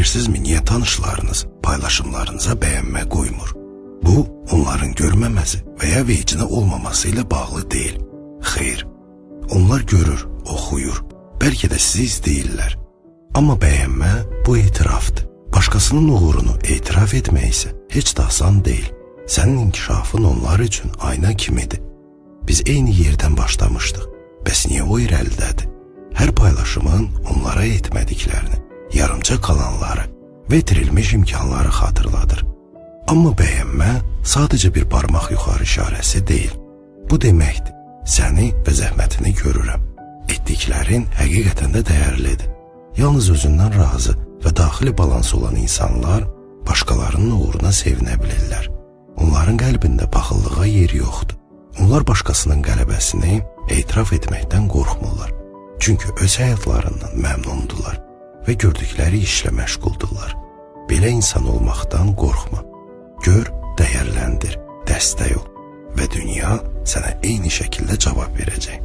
Bilirsinizmi, niyə tanışlarınız paylaşımlarınıza bəyənmə qoymur? Bu, onların görməməsi və ya vecinə olmaması ilə bağlı deyil. Xeyr, onlar görür, oxuyur, bəlkə də sizi izləyirlər. Amma bəyənmə bu etirafdır. Başqasının uğurunu etiraf etmək isə heç də asan deyil. Sənin inkişafın onlar üçün ayna kimidir. Biz eyni yerdən başlamışdıq. Bəs niyə o irəlidədir? Hər paylaşımın onlara etmədiklərini, yarımca qalanları və itirilmiş imkanları xatırladır. Amma bəyənmə sadəcə bir barmaq yuxarı işarəsi deyil. Bu deməkdir, səni və zəhmətini görürəm. Etdiklərin həqiqətən də dəyərlidir. Yalnız özündən razı və daxili balans olan insanlar başqalarının uğruna sevinə bilirlər. Onların qəlbində paxıllığa yeri yoxdur. Onlar başqasının qələbəsini etiraf etməkdən qorxmurlar. Çünki öz həyatlarından məmnundular və gördükləri işlə məşğuldurlar. Belə insan olmaqdan qorxma. Gör, dəyərləndir, dəstək ol və dünya sənə eyni şəkildə cavab verəcək.